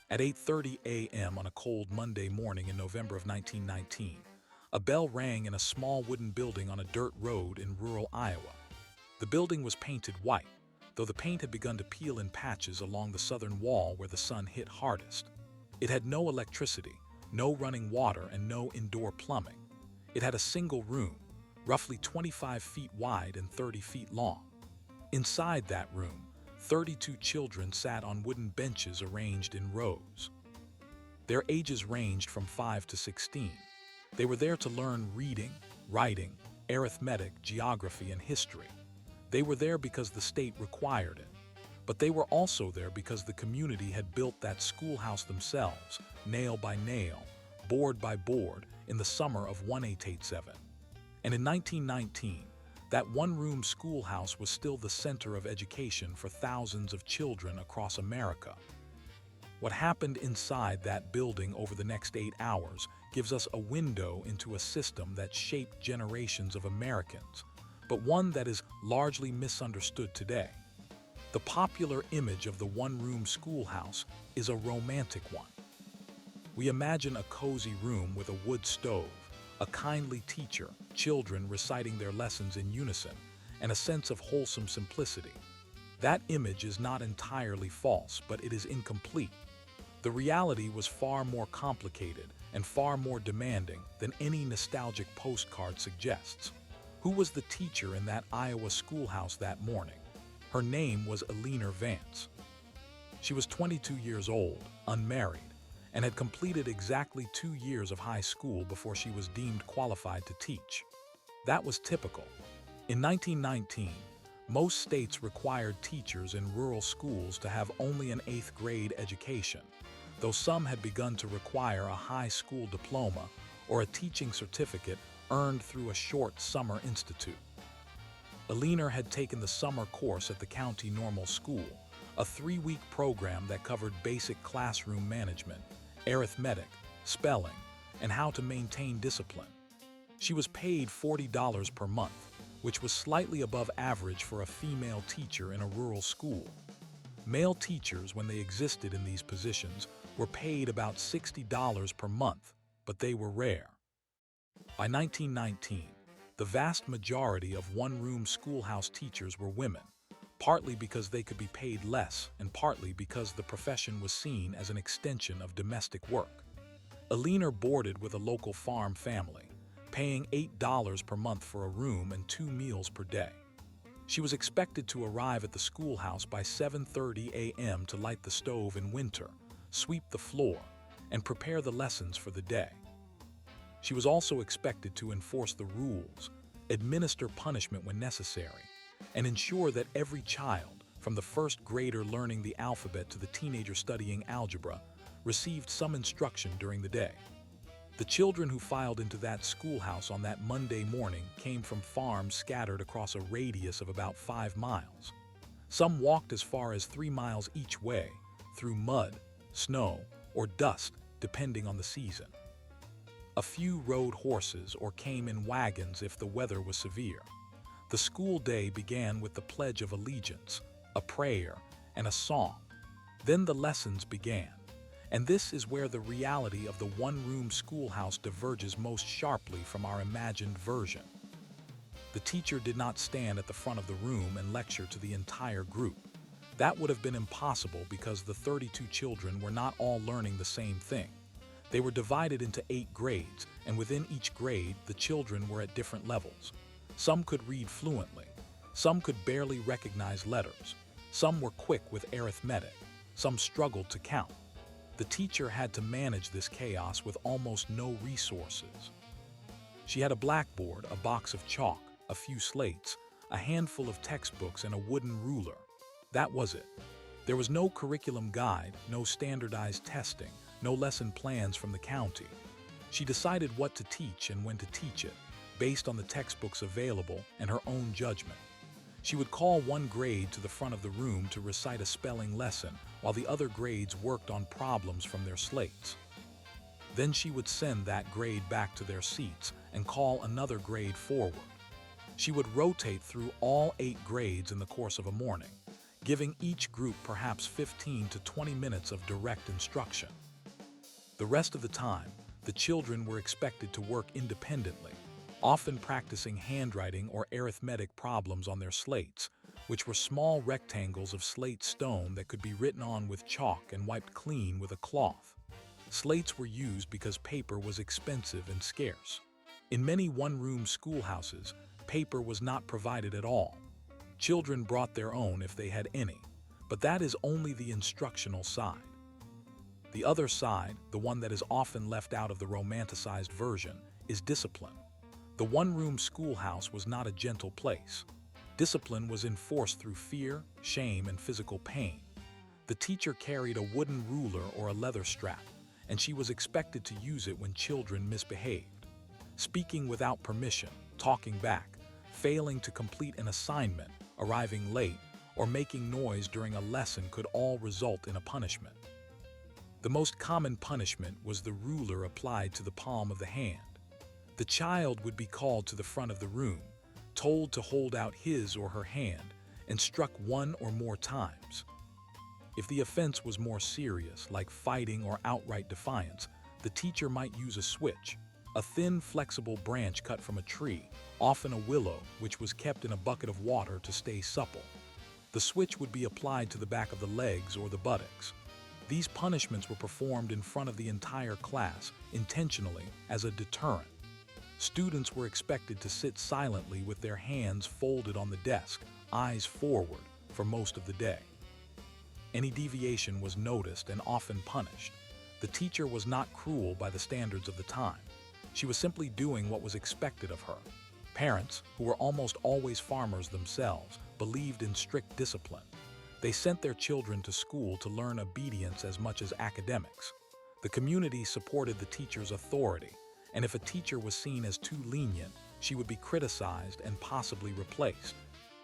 At 8:30 a.m. on a cold Monday morning in November of 1919, a bell rang in a small wooden building on a dirt road in rural Iowa. The building was painted white, though the paint had begun to peel in patches along the southern wall where the sun hit hardest. It had no electricity, no running water, and no indoor plumbing. It had a single room, roughly 25 feet wide and 30 feet long. Inside that room, 32 children sat on wooden benches arranged in rows. Their ages ranged from 5 to 16. They were there to learn reading, writing, arithmetic, geography, and history. They were there because the state required it. But they were also there because the community had built that schoolhouse themselves, nail by nail, board by board, in the summer of 1887. And in 1919, that one-room schoolhouse was still the center of education for thousands of children across America. What happened inside that building over the next 8 hours gives us a window into a system that shaped generations of Americans, but one that is largely misunderstood today. The popular image of the one-room schoolhouse is a romantic one. We imagine a cozy room with a wood stove, a kindly teacher, children reciting their lessons in unison, and a sense of wholesome simplicity. That image is not entirely false, but it is incomplete. The reality was far more complicated and far more demanding than any nostalgic postcard suggests. Who was the teacher in that Iowa schoolhouse that morning? Her name was Eleanor Vance. She was 22 years old, unmarried, and had completed exactly 2 years of high school before she was deemed qualified to teach. That was typical. In 1919, most states required teachers in rural schools to have only an 8th grade education, though some had begun to require a high school diploma or a teaching certificate earned through a short summer institute. Eleanor had taken the summer course at the county normal school, a 3-week program that covered basic classroom management, arithmetic, spelling, and how to maintain discipline. She was paid $40 per month, which was slightly above average for a female teacher in a rural school. Male teachers, when they existed in these positions, were paid about $60 per month, but they were rare. By 1919, the vast majority of one-room schoolhouse teachers were women, partly because they could be paid less and partly because the profession was seen as an extension of domestic work. Eleanor boarded with a local farm family, paying $8 per month for a room and 2 meals per day. She was expected to arrive at the schoolhouse by 7:30 a.m. to light the stove in winter, sweep the floor, and prepare the lessons for the day. She was also expected to enforce the rules, administer punishment when necessary, and ensure that every child, from the first grader learning the alphabet to the teenager studying algebra, received some instruction during the day. The children who filed into that schoolhouse on that Monday morning came from farms scattered across a radius of about 5 miles. Some walked as far as 3 miles each way, through mud, snow, or dust, depending on the season. A few rode horses or came in wagons if the weather was severe. The school day began with the Pledge of Allegiance, a prayer, and a song. Then the lessons began. And this is where the reality of the one-room schoolhouse diverges most sharply from our imagined version. The teacher did not stand at the front of the room and lecture to the entire group. That would have been impossible because the 32 children were not all learning the same thing. They were divided into 8 grades, and within each grade, the children were at different levels. Some could read fluently. Some could barely recognize letters. Some were quick with arithmetic. Some struggled to count. The teacher had to manage this chaos with almost no resources. She had a blackboard, a box of chalk, a few slates, a handful of textbooks, and a wooden ruler. That was it. There was no curriculum guide, no standardized testing, no lesson plans from the county. She decided what to teach and when to teach it, based on the textbooks available and her own judgment. She would call one grade to the front of the room to recite a spelling lesson, while the other grades worked on problems from their slates. Then she would send that grade back to their seats and call another grade forward. She would rotate through all 8 grades in the course of a morning, giving each group perhaps 15 to 20 minutes of direct instruction. The rest of the time, the children were expected to work independently, often practicing handwriting or arithmetic problems on their slates, which were small rectangles of slate stone that could be written on with chalk and wiped clean with a cloth. Slates were used because paper was expensive and scarce. In many one-room schoolhouses, paper was not provided at all. Children brought their own if they had any, but that is only the instructional side. The other side, the one that is often left out of the romanticized version, is discipline. The one-room schoolhouse was not a gentle place. Discipline was enforced through fear, shame, and physical pain. The teacher carried a wooden ruler or a leather strap, and she was expected to use it when children misbehaved. Speaking without permission, talking back, failing to complete an assignment, arriving late, or making noise during a lesson could all result in a punishment. The most common punishment was the ruler applied to the palm of the hand. The child would be called to the front of the room, told to hold out his or her hand, and struck one or more times. If the offense was more serious, like fighting or outright defiance, the teacher might use a switch, a thin, flexible branch cut from a tree, often a willow, which was kept in a bucket of water to stay supple. The switch would be applied to the back of the legs or the buttocks. These punishments were performed in front of the entire class, intentionally, as a deterrent. Students were expected to sit silently with their hands folded on the desk, eyes forward, for most of the day. Any deviation was noticed and often punished. The teacher was not cruel by the standards of the time. She was simply doing what was expected of her. Parents, who were almost always farmers themselves, believed in strict discipline. They sent their children to school to learn obedience as much as academics. The community supported the teacher's authority, and if a teacher was seen as too lenient, she would be criticized and possibly replaced.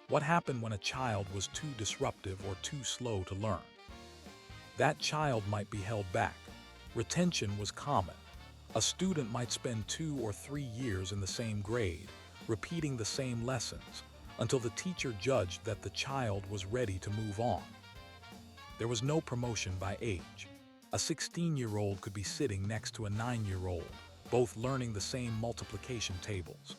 What happened when a child was too disruptive or too slow to learn? That child might be held back. Retention was common. A student might spend 2 or 3 years in the same grade, repeating the same lessons, until the teacher judged that the child was ready to move on. There was no promotion by age. A 16-year-old could be sitting next to a 9-year-old, both learning the same multiplication tables.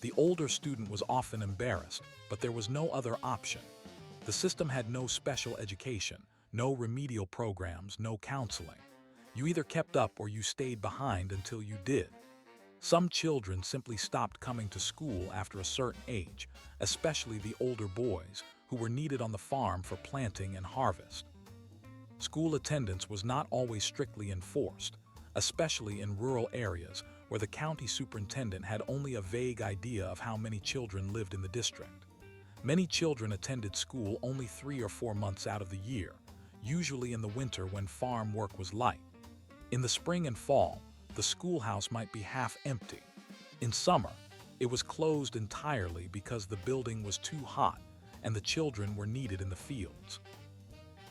The older student was often embarrassed, but there was no other option. The system had no special education, no remedial programs, no counseling. You either kept up or you stayed behind until you did. Some children simply stopped coming to school after a certain age, especially the older boys, who were needed on the farm for planting and harvest. School attendance was not always strictly enforced, especially in rural areas where the county superintendent had only a vague idea of how many children lived in the district. Many children attended school only 3 or 4 months out of the year, usually in the winter when farm work was light. In the spring and fall, the schoolhouse might be half empty. In summer, it was closed entirely because the building was too hot and the children were needed in the fields.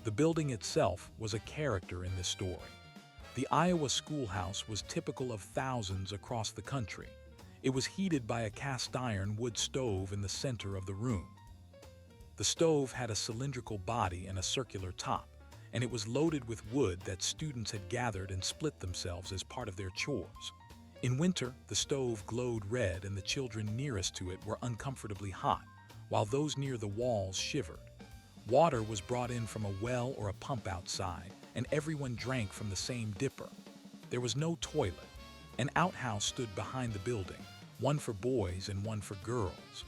The building itself was a character in this story. The Iowa schoolhouse was typical of thousands across the country. It was heated by a cast-iron wood stove in the center of the room. The stove had a cylindrical body and a circular top, and it was loaded with wood that students had gathered and split themselves as part of their chores. In winter, the stove glowed red and the children nearest to it were uncomfortably hot, while those near the walls shivered. Water was brought in from a well or a pump outside, and everyone drank from the same dipper. There was no toilet. An outhouse stood behind the building, one for boys and one for girls.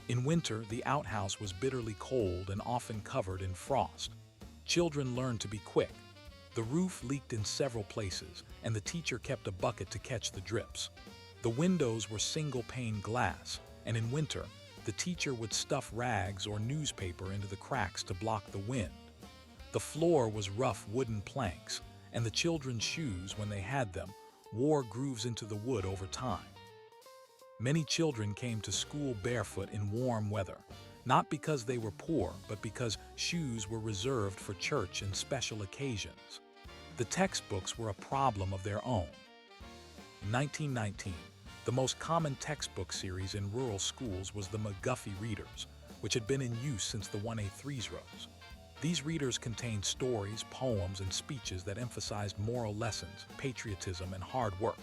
In winter, the outhouse was bitterly cold and often covered in frost. Children learned to be quick. The roof leaked in several places, and the teacher kept a bucket to catch the drips. The windows were single-pane glass, and in winter, the teacher would stuff rags or newspaper into the cracks to block the wind. The floor was rough wooden planks, and the children's shoes, when they had them, wore grooves into the wood over time. Many children came to school barefoot in warm weather, not because they were poor, but because shoes were reserved for church and special occasions. The textbooks were a problem of their own. In 1919, the most common textbook series in rural schools was the McGuffey Readers, which had been in use since the 1A3s. These readers contained stories, poems, and speeches that emphasized moral lessons, patriotism, and hard work.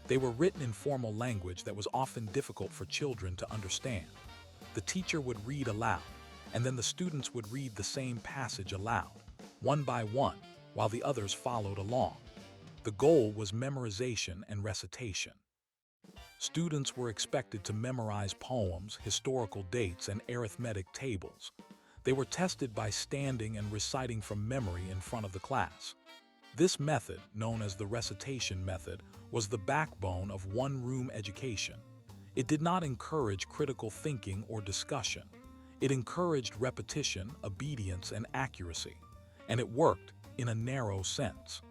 They were written in formal language that was often difficult for children to understand. The teacher would read aloud, and then the students would read the same passage aloud, one by one, while the others followed along. The goal was memorization and recitation. Students were expected to memorize poems, historical dates, and arithmetic tables. They were tested by standing and reciting from memory in front of the class. This method, known as the recitation method, was the backbone of one-room education. It did not encourage critical thinking or discussion. It encouraged repetition, obedience, and accuracy, and it worked in a narrow sense.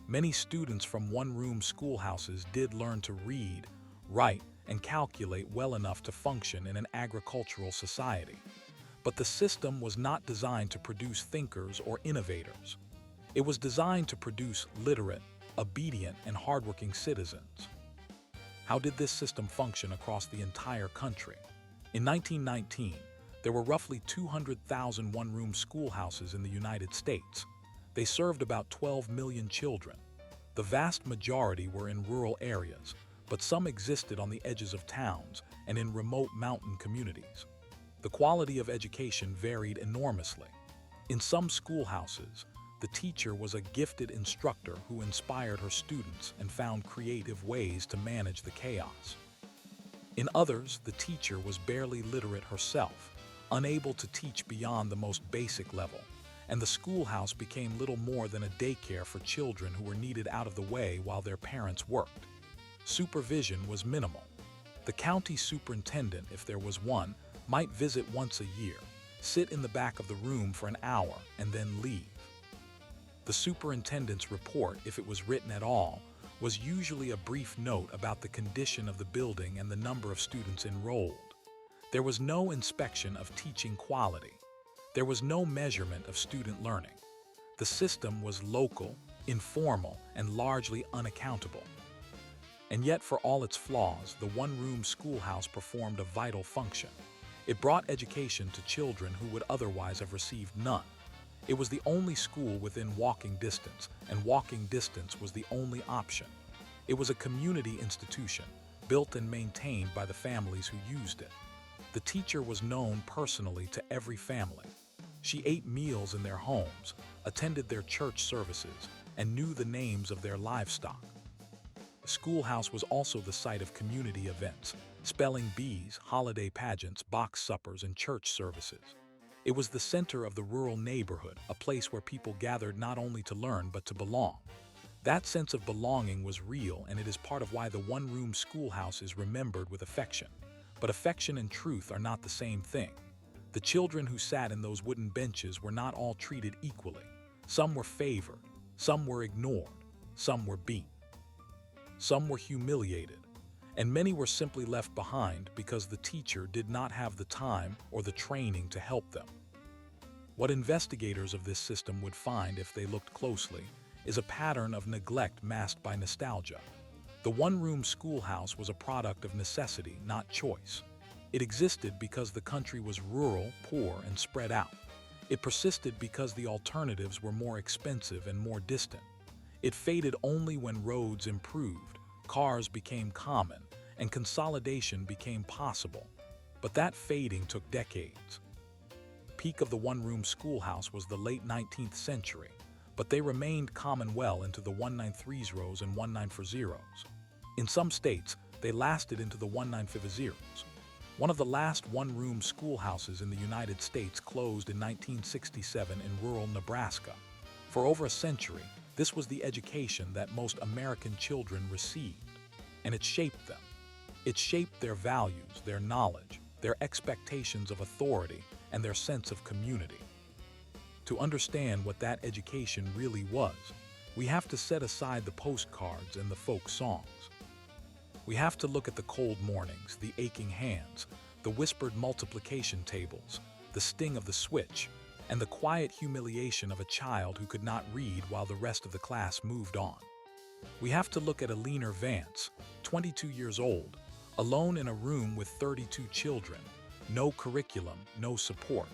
Many students from one-room schoolhouses did learn to read, write, and calculate well enough to function in an agricultural society. But the system was not designed to produce thinkers or innovators. It was designed to produce literate, obedient, and hardworking citizens. How did this system function across the entire country? In 1919, there were roughly 200,000 one-room schoolhouses in the United States. They served about 12 million children. The vast majority were in rural areas, but some existed on the edges of towns and in remote mountain communities. The quality of education varied enormously. In some schoolhouses, the teacher was a gifted instructor who inspired her students and found creative ways to manage the chaos. In others, the teacher was barely literate herself, unable to teach beyond the most basic level, and the schoolhouse became little more than a daycare for children who were needed out of the way while their parents worked. Supervision was minimal. The county superintendent, if there was one, might visit once a year, sit in the back of the room for an hour, and then leave. The superintendent's report, if it was written at all, was usually a brief note about the condition of the building and the number of students enrolled. There was no inspection of teaching quality. There was no measurement of student learning. The system was local, informal, and largely unaccountable. And yet, for all its flaws, the one-room schoolhouse performed a vital function. It brought education to children who would otherwise have received none. It was the only school within walking distance, and walking distance was the only option. It was a community institution, built and maintained by the families who used it. The teacher was known personally to every family. She ate meals in their homes, attended their church services, and knew the names of their livestock. The schoolhouse was also the site of community events, spelling bees, holiday pageants, box suppers, and church services. It was the center of the rural neighborhood, a place where people gathered not only to learn but to belong. That sense of belonging was real, and it is part of why the one-room schoolhouse is remembered with affection. But affection and truth are not the same thing. The children who sat in those wooden benches were not all treated equally. Some were favored, some were ignored, some were beaten. Some were humiliated, and many were simply left behind because the teacher did not have the time or the training to help them. What investigators of this system would find if they looked closely is a pattern of neglect masked by nostalgia. The one-room schoolhouse was a product of necessity, not choice. It existed because the country was rural, poor, and spread out. It persisted because the alternatives were more expensive and more distant. It faded only when roads improved, cars became common, and consolidation became possible. But that fading took decades. The peak of the one-room schoolhouse was the late 19th century, but they remained common well into the 193s and 194s. In some states, they lasted into the 195s. One of the last one-room schoolhouses in the United States closed in 1967 in rural Nebraska. For over a century, this was the education that most American children received, and it shaped them. It shaped their values, their knowledge, their expectations of authority, and their sense of community. To understand what that education really was, we have to set aside the postcards and the folk songs. We have to look at the cold mornings, the aching hands, the whispered multiplication tables, the sting of the switch, and the quiet humiliation of a child who could not read while the rest of the class moved on. We have to look at Alina Vance, 22 years old, alone in a room with 32 children, no curriculum, no support,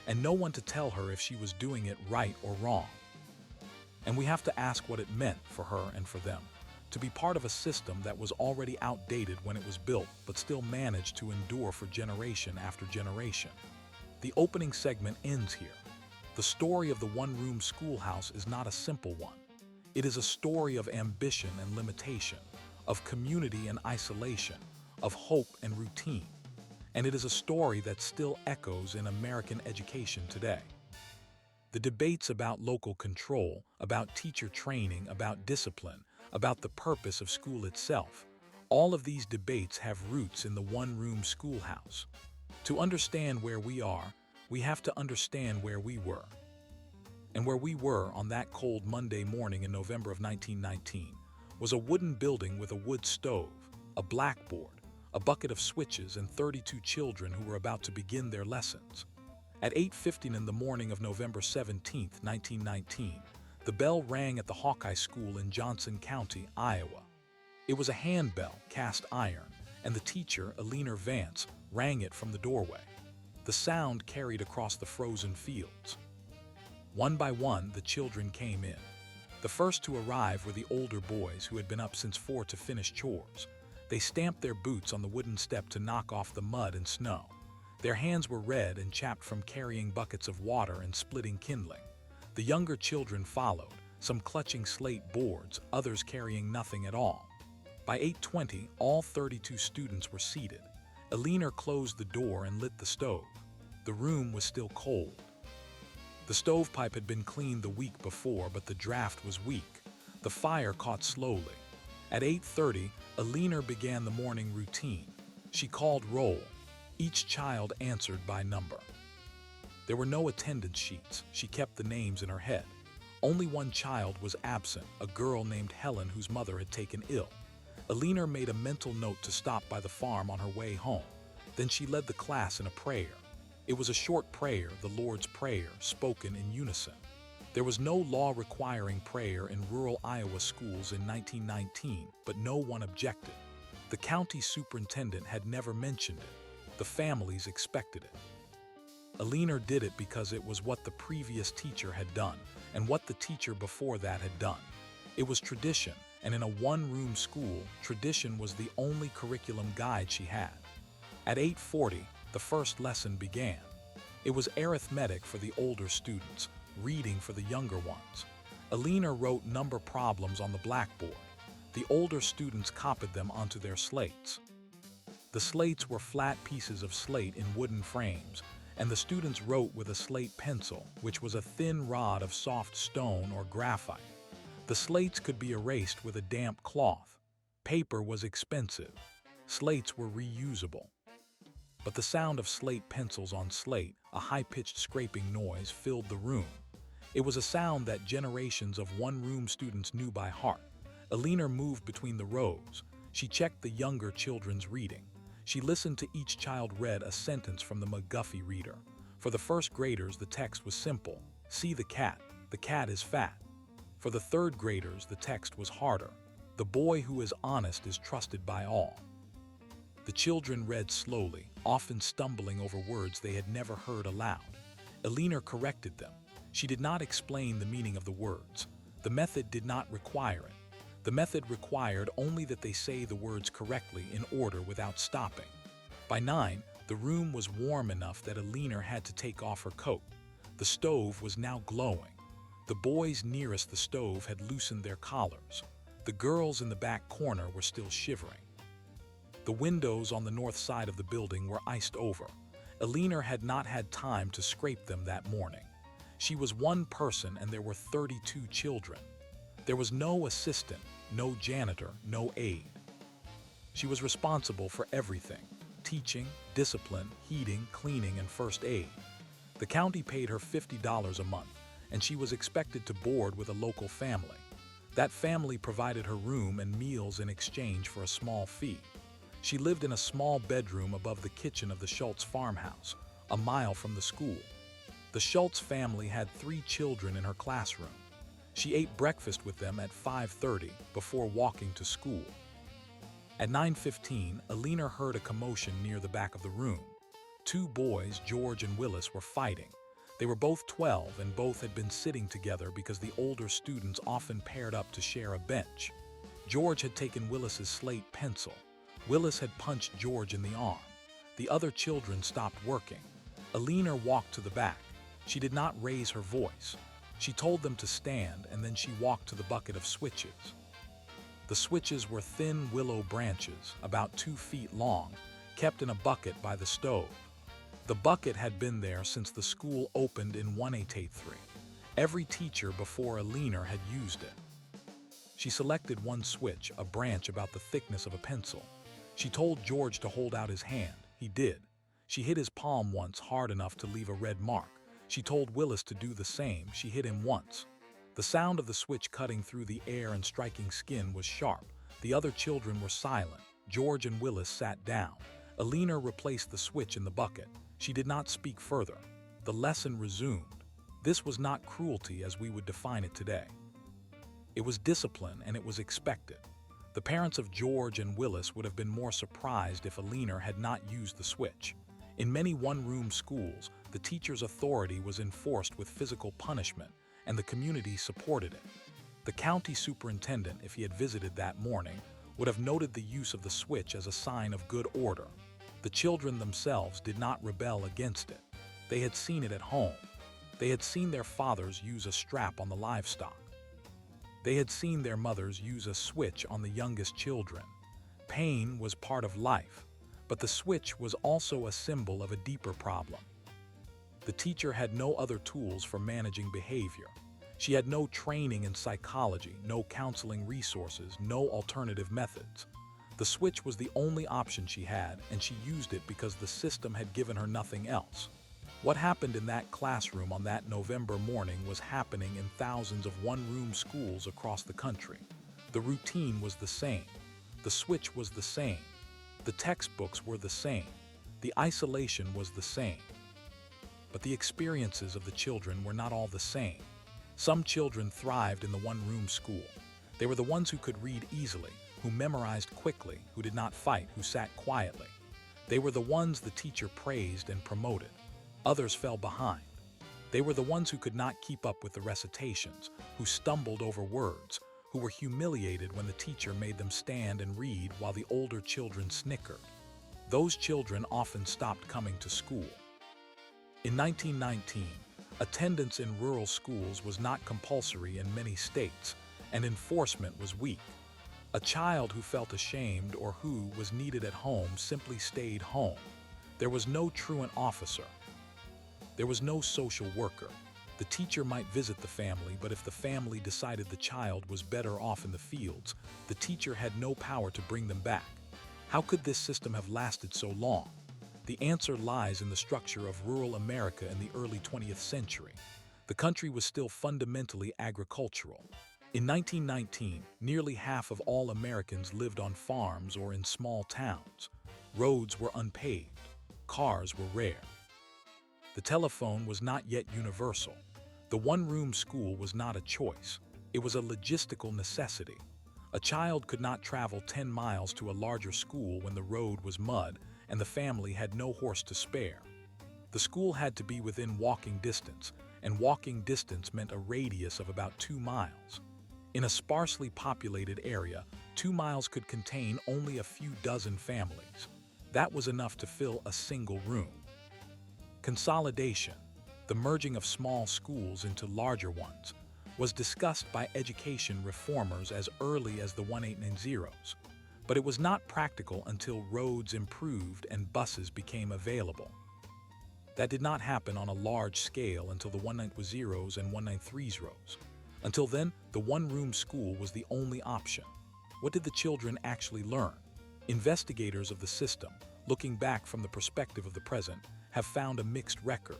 and no one to tell her if she was doing it right or wrong. And we have to ask what it meant for her and for them to be part of a system that was already outdated when it was built, but still managed to endure for generation after generation. The opening segment ends here. The story of the one-room schoolhouse is not a simple one. It is a story of ambition and limitation, of community and isolation, of hope and routine. And it is a story that still echoes in American education today. The debates about local control, about teacher training, about discipline, about the purpose of school itself, all of these debates have roots in the one-room schoolhouse. To understand where we are, we have to understand where we were. And where we were on that cold Monday morning in November of 1919 was a wooden building with a wood stove, a blackboard, a bucket of switches, and 32 children who were about to begin their lessons. At 8:15 in the morning of November 17, 1919, the bell rang at the Hawkeye School in Johnson County, Iowa. It was a handbell, cast iron, and the teacher, Eleanor Vance, rang it from the doorway. The sound carried across the frozen fields. One by one, the children came in. The first to arrive were the older boys who had been up since 4 to finish chores. They stamped their boots on the wooden step to knock off the mud and snow. Their hands were red and chapped from carrying buckets of water and splitting kindling. The younger children followed, some clutching slate boards, others carrying nothing at all. By 8:20, all 32 students were seated. Eleanor closed the door and lit the stove. The room was still cold. The stovepipe had been cleaned the week before, but the draft was weak. The fire caught slowly. At 8:30, Eleanor began the morning routine. She called roll. Each child answered by number. There were no attendance sheets. She kept the names in her head. Only one child was absent, a girl named Helen whose mother had taken ill. Eleanor made a mental note to stop by the farm on her way home. Then she led the class in a prayer. It was a short prayer, the Lord's Prayer, spoken in unison. There was no law requiring prayer in rural Iowa schools in 1919, but no one objected. The county superintendent had never mentioned it. The families expected it. Eleanor did it because it was what the previous teacher had done and what the teacher before that had done. It was tradition, and in a one-room school, tradition was the only curriculum guide she had. At 8:40, the first lesson began. It was arithmetic for the older students, reading for the younger ones. Eleanor wrote number problems on the blackboard. The older students copied them onto their slates. The slates were flat pieces of slate in wooden frames, and the students wrote with a slate pencil, which was a thin rod of soft stone or graphite. The slates could be erased with a damp cloth. Paper was expensive. Slates were reusable. But the sound of slate pencils on slate, a high-pitched scraping noise, filled the room. It was a sound that generations of one-room students knew by heart. Eleanor moved between the rows. She checked the younger children's reading. She listened to each child read a sentence from the McGuffey reader. For the first graders, the text was simple. See the cat is fat. For the third graders, the text was harder. The boy who is honest is trusted by all. The children read slowly, often stumbling over words they had never heard aloud. Eleanor corrected them. She did not explain the meaning of the words. The method did not require it. The method required only that they say the words correctly in order without stopping. By 9, the room was warm enough that Eleanor had to take off her coat. The stove was now glowing. The boys nearest the stove had loosened their collars. The girls in the back corner were still shivering. The windows on the north side of the building were iced over. Eleanor had not had time to scrape them that morning. She was one person and there were 32 children. There was no assistant, no janitor, no aide. She was responsible for everything: teaching, discipline, heating, cleaning, and first aid. The county paid her $50 a month, and she was expected to board with a local family. That family provided her room and meals in exchange for a small fee. She lived in a small bedroom above the kitchen of the Schultz farmhouse, a mile from the school. The Schultz family had 3 children in her classroom. She ate breakfast with them at 5:30 before walking to school. At 9:15, Eleanor heard a commotion near the back of the room. Two boys, George and Willis, were fighting. They were both 12 and both had been sitting together because the older students often paired up to share a bench. George had taken Willis's slate pencil. Willis had punched George in the arm. The other children stopped working. Alina walked to the back. She did not raise her voice. She told them to stand, and then she walked to the bucket of switches. The switches were thin willow branches, about 2 feet long, kept in a bucket by the stove. The bucket had been there since the school opened in 1883. Every teacher before Alina had used it. She selected one switch, a branch about the thickness of a pencil. She told George to hold out his hand. He did. She hit his palm once hard enough to leave a red mark. She told Willis to do the same. She hit him once. The sound of the switch cutting through the air and striking skin was sharp. The other children were silent. George and Willis sat down. Alina replaced the switch in the bucket. She did not speak further. The lesson resumed. This was not cruelty as we would define it today. It was discipline, and it was expected. The parents of George and Willis would have been more surprised if Alina had not used the switch. In many one-room schools, the teacher's authority was enforced with physical punishment, and the community supported it. The county superintendent, if he had visited that morning, would have noted the use of the switch as a sign of good order. The children themselves did not rebel against it. They had seen it at home. They had seen their fathers use a strap on the livestock. They had seen their mothers use a switch on the youngest children. Pain was part of life, but the switch was also a symbol of a deeper problem. The teacher had no other tools for managing behavior. She had no training in psychology, no counseling resources, no alternative methods. The switch was the only option she had, and she used it because the system had given her nothing else. What happened in that classroom on that November morning was happening in thousands of one-room schools across the country. The routine was the same. The switch was the same. The textbooks were the same. The isolation was the same. But the experiences of the children were not all the same. Some children thrived in the one-room school. They were the ones who could read easily, who memorized quickly, who did not fight, who sat quietly. They were the ones the teacher praised and promoted. Others fell behind. They were the ones who could not keep up with the recitations, who stumbled over words, who were humiliated when the teacher made them stand and read while the older children snickered. Those children often stopped coming to school. In 1919, attendance in rural schools was not compulsory in many states, and enforcement was weak. A child who felt ashamed or who was needed at home simply stayed home. There was no truant officer. There was no social worker. The teacher might visit the family, but if the family decided the child was better off in the fields, the teacher had no power to bring them back. How could this system have lasted so long? The answer lies in the structure of rural America in the early 20th century. The country was still fundamentally agricultural. In 1919, nearly half of all Americans lived on farms or in small towns. Roads were unpaved. Cars were rare. The telephone was not yet universal. The one-room school was not a choice. It was a logistical necessity. A child could not travel 10 miles to a larger school when the road was mud and the family had no horse to spare. The school had to be within walking distance, and walking distance meant a radius of about 2 miles. In a sparsely populated area, 2 miles could contain only a few dozen families. That was enough to fill a single room. Consolidation, the merging of small schools into larger ones, was discussed by education reformers as early as the 1890s, but it was not practical until roads improved and buses became available. That did not happen on a large scale until the 1890s and 1893s. Until then, the one-room school was the only option. What did the children actually learn? Investigators of the system, looking back from the perspective of the present, have found a mixed record.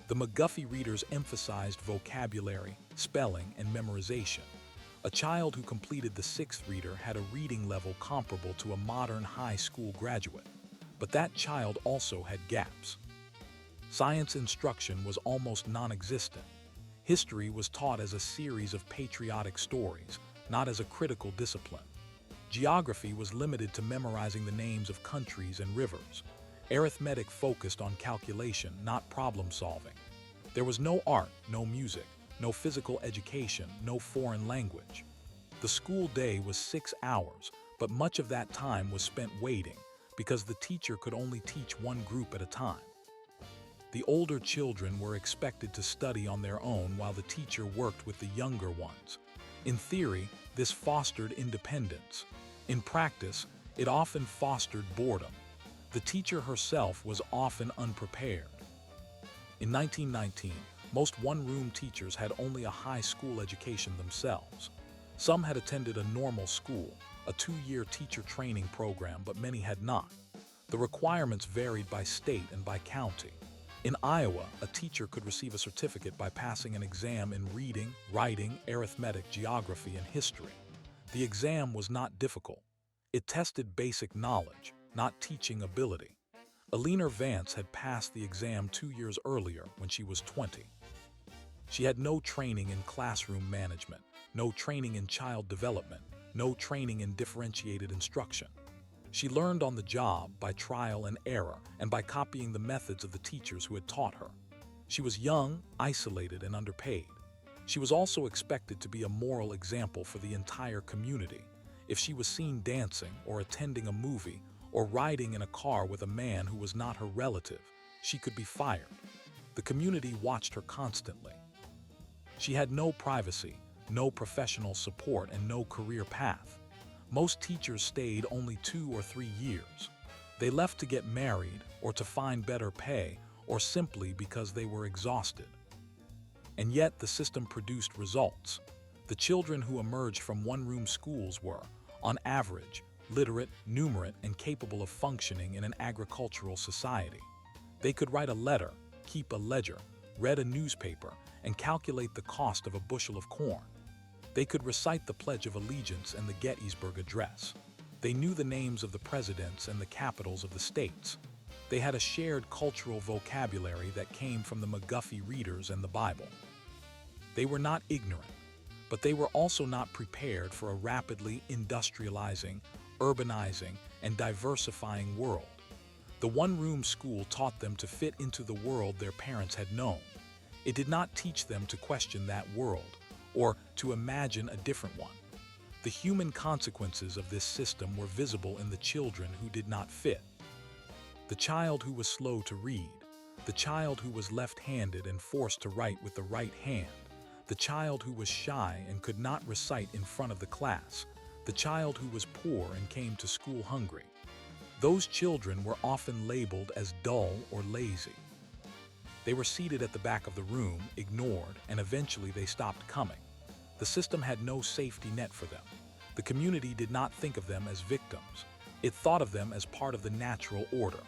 The McGuffey readers emphasized vocabulary, spelling, and memorization. A child who completed the 6th reader had a reading level comparable to a modern high school graduate. But that child also had gaps. Science instruction was almost non-existent. History was taught as a series of patriotic stories, not as a critical discipline. Geography was limited to memorizing the names of countries and rivers. Arithmetic focused on calculation, not problem solving. There was no art, no music, no physical education, no foreign language. The school day was 6 hours, but much of that time was spent waiting because the teacher could only teach one group at a time. The older children were expected to study on their own while the teacher worked with the younger ones. In theory, this fostered independence. In practice, it often fostered boredom. The teacher herself was often unprepared. In 1919, most one-room teachers had only a high school education themselves. Some had attended a normal school, a 2-year teacher training program, but many had not. The requirements varied by state and by county. In Iowa, a teacher could receive a certificate by passing an exam in reading, writing, arithmetic, geography, and history. The exam was not difficult. It tested basic knowledge, not teaching ability. Alina Vance had passed the exam 2 years earlier when she was 20. She had no training in classroom management, no training in child development, no training in differentiated instruction. She learned on the job by trial and error and by copying the methods of the teachers who had taught her. She was young, isolated, and underpaid. She was also expected to be a moral example for the entire community. If she was seen dancing or attending a movie or riding in a car with a man who was not her relative, she could be fired. The community watched her constantly. She had no privacy, no professional support, and no career path. Most teachers stayed only 2 or 3 years. They left to get married or to find better pay or simply because they were exhausted. And yet the system produced results. The children who emerged from one-room schools were, on average, literate, numerate, and capable of functioning in an agricultural society. They could write a letter, keep a ledger, read a newspaper, and calculate the cost of a bushel of corn. They could recite the Pledge of Allegiance and the Gettysburg Address. They knew the names of the presidents and the capitals of the states. They had a shared cultural vocabulary that came from the McGuffey readers and the Bible. They were not ignorant, but they were also not prepared for a rapidly industrializing, urbanizing, and diversifying world. The one-room school taught them to fit into the world their parents had known. It did not teach them to question that world or to imagine a different one. The human consequences of this system were visible in the children who did not fit. The child who was slow to read, the child who was left-handed and forced to write with the right hand, the child who was shy and could not recite in front of the class, the child who was poor and came to school hungry. Those children were often labeled as dull or lazy. They were seated at the back of the room, ignored, and eventually they stopped coming. The system had no safety net for them. The community did not think of them as victims. It thought of them as part of the natural order.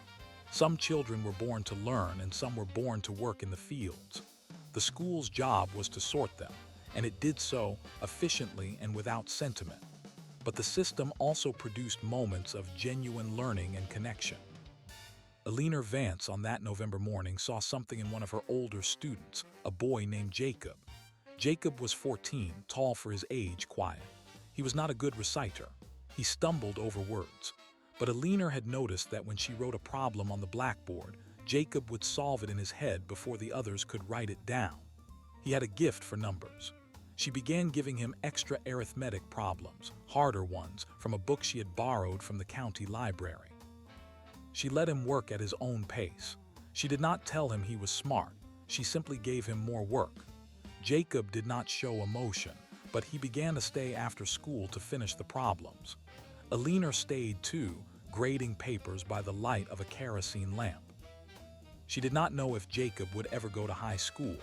Some children were born to learn and some were born to work in the fields. The school's job was to sort them, and it did so efficiently and without sentiment. But the system also produced moments of genuine learning and connection. Alina Vance on that November morning saw something in one of her older students, a boy named Jacob. Jacob was 14, tall for his age, quiet. He was not a good reciter. He stumbled over words. But Alina had noticed that when she wrote a problem on the blackboard, Jacob would solve it in his head before the others could write it down. He had a gift for numbers. She began giving him extra arithmetic problems, harder ones, from a book she had borrowed from the county library. She let him work at his own pace. She did not tell him he was smart. She simply gave him more work. Jacob did not show emotion, but he began to stay after school to finish the problems. Alina stayed too, grading papers by the light of a kerosene lamp. She did not know if Jacob would ever go to high school.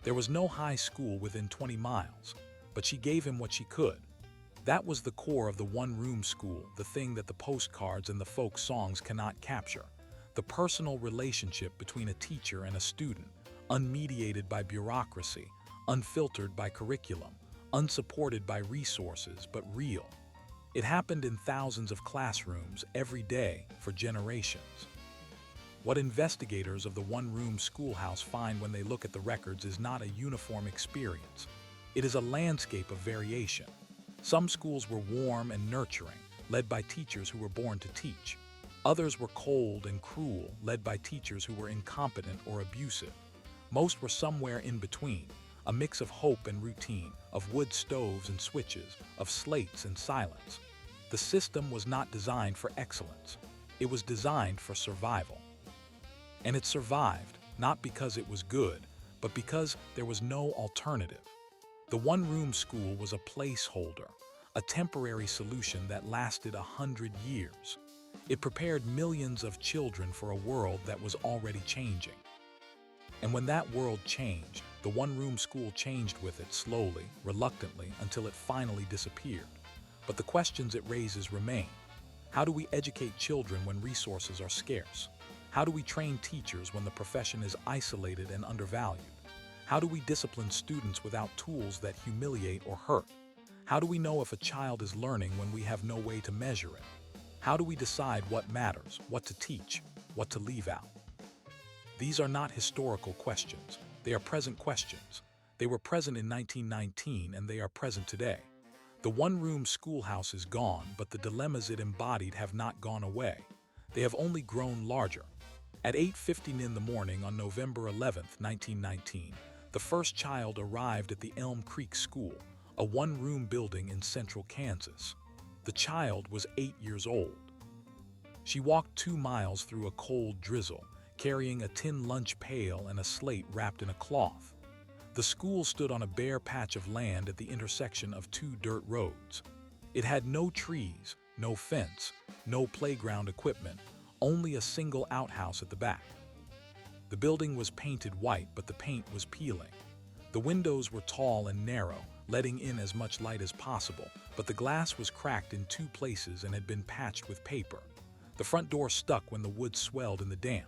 There was no high school within 20 miles, but she gave him what she could. That was the core of the one-room school, the thing that the postcards and the folk songs cannot capture. The personal relationship between a teacher and a student, unmediated by bureaucracy, unfiltered by curriculum, unsupported by resources, but real. It happened in thousands of classrooms every day for generations. What investigators of the one-room schoolhouse find when they look at the records is not a uniform experience. It is a landscape of variation. Some schools were warm and nurturing, led by teachers who were born to teach. Others were cold and cruel, led by teachers who were incompetent or abusive. Most were somewhere in between, a mix of hope and routine, of wood stoves and switches, of slates and silence. The system was not designed for excellence. It was designed for survival. And it survived, not because it was good, but because there was no alternative. The one-room school was a placeholder, a temporary solution that lasted 100 years. It prepared millions of children for a world that was already changing. And when that world changed, the one-room school changed with it slowly, reluctantly, until it finally disappeared. But the questions it raises remain. How do we educate children when resources are scarce? How do we train teachers when the profession is isolated and undervalued? How do we discipline students without tools that humiliate or hurt? How do we know if a child is learning when we have no way to measure it? How do we decide what matters, what to teach, what to leave out? These are not historical questions. They are present questions. They were present in 1919 and they are present today. The one-room schoolhouse is gone, but the dilemmas it embodied have not gone away. They have only grown larger. At 8:50 in the morning on November 11, 1919, the first child arrived at the Elm Creek School, a one-room building in central Kansas. The child was 8 years old. She walked 2 miles through a cold drizzle, carrying a tin lunch pail and a slate wrapped in a cloth. The school stood on a bare patch of land at the intersection of 2 dirt roads. It had no trees, no fence, no playground equipment, only a single outhouse at the back. The building was painted white, but the paint was peeling. The windows were tall and narrow, letting in as much light as possible, but the glass was cracked in 2 places and had been patched with paper. The front door stuck when the wood swelled in the damp.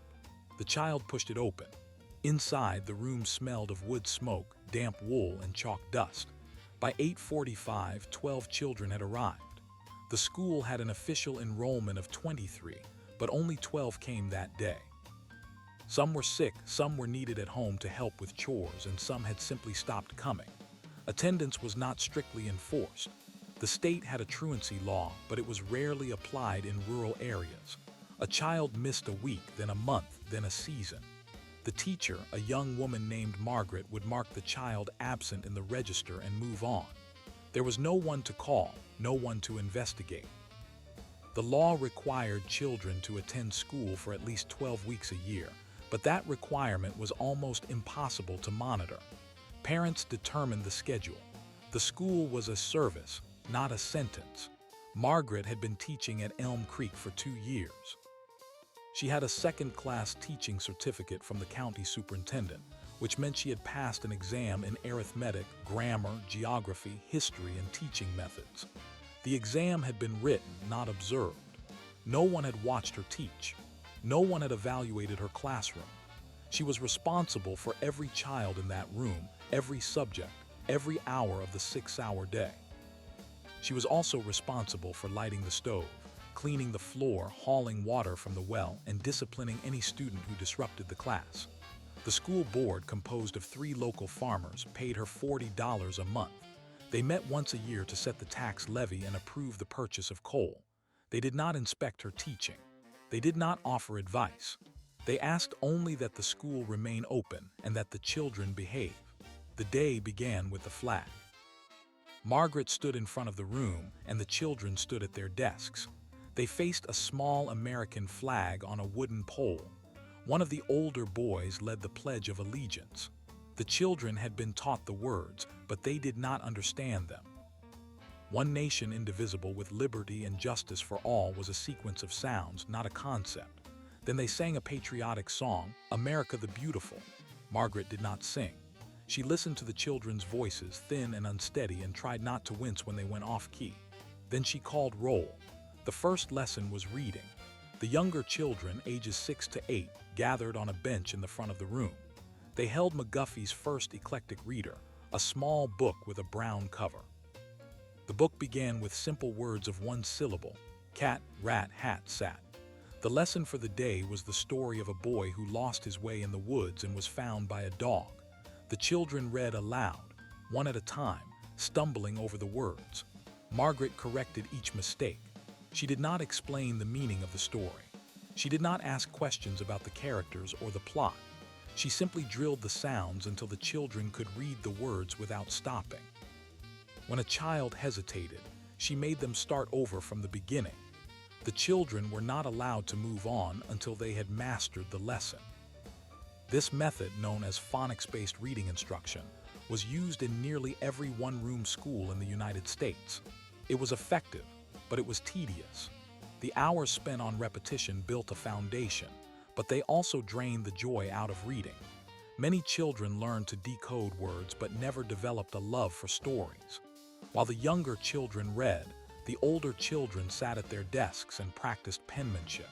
The child pushed it open. Inside, the room smelled of wood smoke, damp wool, and chalk dust. By 8:45, 12 children had arrived. The school had an official enrollment of 23, but only 12 came that day. Some were sick, some were needed at home to help with chores, and some had simply stopped coming. Attendance was not strictly enforced. The state had a truancy law, but it was rarely applied in rural areas. A child missed a week, then a month, then a season. The teacher, a young woman named Margaret, would mark the child absent in the register and move on. There was no one to call, no one to investigate. The law required children to attend school for at least 12 weeks a year, but that requirement was almost impossible to monitor. Parents determined the schedule. The school was a service, not a sentence. Margaret had been teaching at Elm Creek for 2 years. She had a second-class teaching certificate from the county superintendent, which meant she had passed an exam in arithmetic, grammar, geography, history, and teaching methods. The exam had been written, not observed. No one had watched her teach. No one had evaluated her classroom. She was responsible for every child in that room, every subject, every hour of the 6-hour day. She was also responsible for lighting the stove, cleaning the floor, hauling water from the well, and disciplining any student who disrupted the class. The school board, composed of 3 local farmers, paid her $40 a month. They met once a year to set the tax levy and approve the purchase of coal. They did not inspect her teaching. They did not offer advice. They asked only that the school remain open and that the children behave. The day began with the flag. Margaret stood in front of the room, and the children stood at their desks. They faced a small American flag on a wooden pole. One of the older boys led the Pledge of Allegiance. The children had been taught the words, but they did not understand them. One nation indivisible with liberty and justice for all was a sequence of sounds, not a concept. Then they sang a patriotic song, America the Beautiful. Margaret did not sing. She listened to the children's voices, thin and unsteady, and tried not to wince when they went off-key. Then she called roll. The first lesson was reading. The younger children, ages 6 to 8, gathered on a bench in the front of the room. They held McGuffey's First Eclectic Reader, a small book with a brown cover. The book began with simple words of 1 syllable: cat, rat, hat, sat. The lesson for the day was the story of a boy who lost his way in the woods and was found by a dog. The children read aloud, one at a time, stumbling over the words. Margaret corrected each mistake. She did not explain the meaning of the story. She did not ask questions about the characters or the plot. She simply drilled the sounds until the children could read the words without stopping. When a child hesitated, she made them start over from the beginning. The children were not allowed to move on until they had mastered the lesson. This method, known as phonics-based reading instruction, was used in nearly every one-room school in the United States. It was effective, but it was tedious. The hours spent on repetition built a foundation, but they also drained the joy out of reading. Many children learned to decode words but never developed a love for stories. While the younger children read, the older children sat at their desks and practiced penmanship.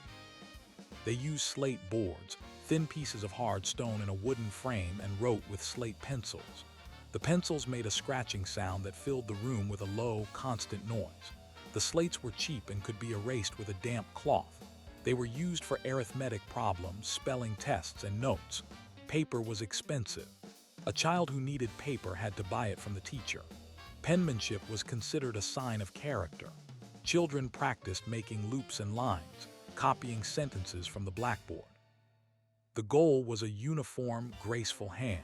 They used slate boards, thin pieces of hard stone in a wooden frame, and wrote with slate pencils. The pencils made a scratching sound that filled the room with a low, constant noise. The slates were cheap and could be erased with a damp cloth. They were used for arithmetic problems, spelling tests, and notes. Paper was expensive. A child who needed paper had to buy it from the teacher. Penmanship was considered a sign of character. Children practiced making loops and lines, copying sentences from the blackboard. The goal was a uniform, graceful hand.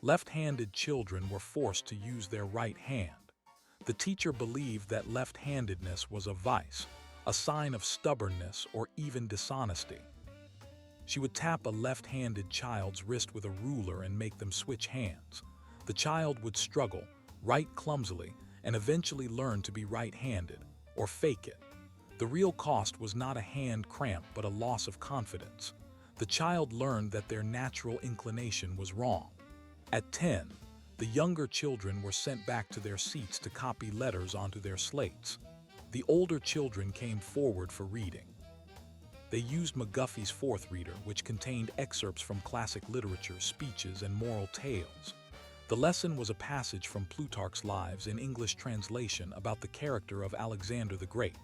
Left-handed children were forced to use their right hand. The teacher believed that left-handedness was a vice, a sign of stubbornness or even dishonesty. She would tap a left-handed child's wrist with a ruler and make them switch hands. The child would struggle, write clumsily, and eventually learn to be right-handed, or fake it. The real cost was not a hand cramp but a loss of confidence. The child learned that their natural inclination was wrong. At 10, the younger children were sent back to their seats to copy letters onto their slates. The older children came forward for reading. They used McGuffey's Fourth Reader, which contained excerpts from classic literature, speeches, and moral tales. The lesson was a passage from Plutarch's Lives in English translation about the character of Alexander the Great.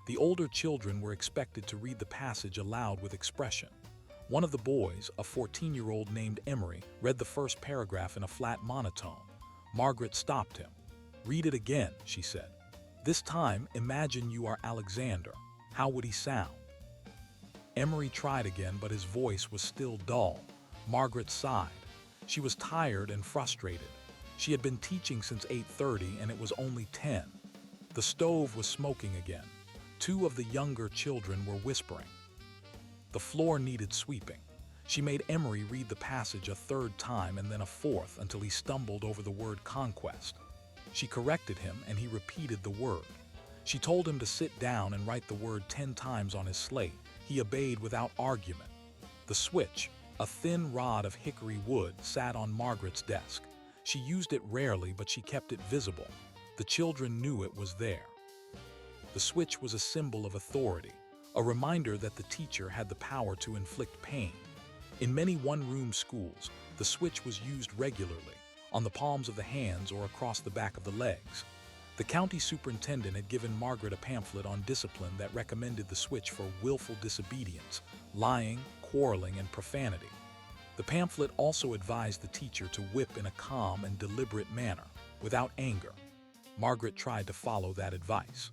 The older children were expected to read the passage aloud with expression. One of the boys, a 14-year-old named Emery, read the first paragraph in a flat monotone. Margaret stopped him. "Read it again," she said. "This time, imagine you are Alexander. How would he sound?" Emery tried again, but his voice was still dull. Margaret sighed. She was tired and frustrated. She had been teaching since 8:30 and it was only 10. The stove was smoking again. Two of the younger children were whispering. The floor needed sweeping. She made Emery read the passage a third time and then a fourth until he stumbled over the word conquest. She corrected him and he repeated the word. She told him to sit down and write the word 10 times on his slate. He obeyed without argument. The switch, a thin rod of hickory wood, sat on Margaret's desk. She used it rarely, but she kept it visible. The children knew it was there. The switch was a symbol of authority, a reminder that the teacher had the power to inflict pain. In many one-room schools, the switch was used regularly, on the palms of the hands or across the back of the legs. The county superintendent had given Margaret a pamphlet on discipline that recommended the switch for willful disobedience, lying, quarreling, and profanity. The pamphlet also advised the teacher to whip in a calm and deliberate manner, without anger. Margaret tried to follow that advice.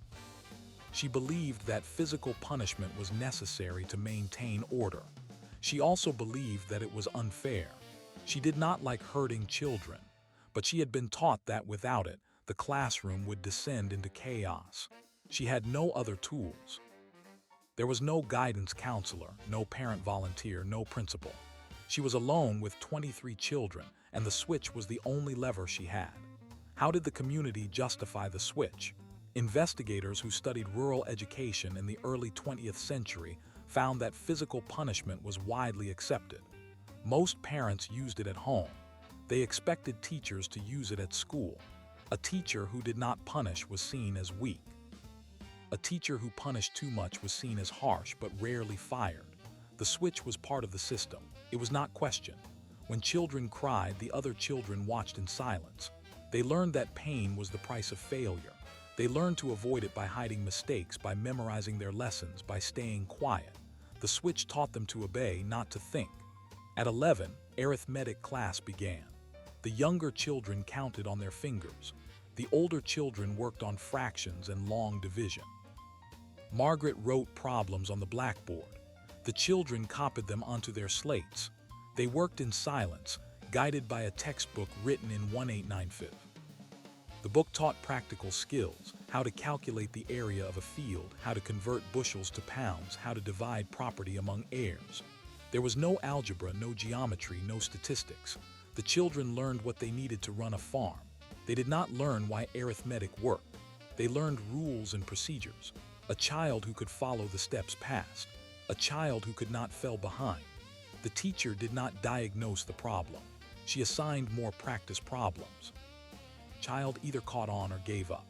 She believed that physical punishment was necessary to maintain order. She also believed that it was unfair. She did not like hurting children, but she had been taught that without it, the classroom would descend into chaos. She had no other tools. There was no guidance counselor, no parent volunteer, no principal. She was alone with 23 children, and the switch was the only lever she had. How did the community justify the switch? Investigators who studied rural education in the early 20th century found that physical punishment was widely accepted. Most parents used it at home. They expected teachers to use it at school. A teacher who did not punish was seen as weak. A teacher who punished too much was seen as harsh but rarely fired. The switch was part of the system. It was not questioned. When children cried, the other children watched in silence. They learned that pain was the price of failure. They learned to avoid it by hiding mistakes, by memorizing their lessons, by staying quiet. The switch taught them to obey, not to think. At 11, arithmetic class began. The younger children counted on their fingers. The older children worked on fractions and long division. Margaret wrote problems on the blackboard. The children copied them onto their slates. They worked in silence, guided by a textbook written in 1895. The book taught practical skills: how to calculate the area of a field, how to convert bushels to pounds, how to divide property among heirs. There was no algebra, no geometry, no statistics. The children learned what they needed to run a farm. They did not learn why arithmetic worked. They learned rules and procedures. A child who could follow the steps passed. A child who could not fall behind. The teacher did not diagnose the problem. She assigned more practice problems. Child either caught on or gave up.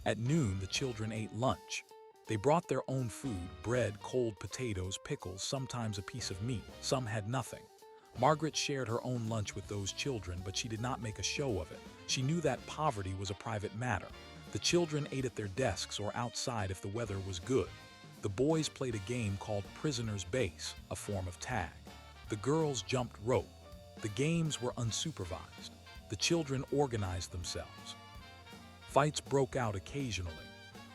At noon, the children ate lunch. They brought their own food: bread, cold potatoes, pickles, sometimes a piece of meat. Some had nothing. Margaret shared her own lunch with those children, but she did not make a show of it. She knew that poverty was a private matter. The children ate at their desks or outside if the weather was good. The boys played a game called prisoner's base, a form of tag. The girls jumped rope. The games were unsupervised. The children organized themselves. Fights broke out occasionally.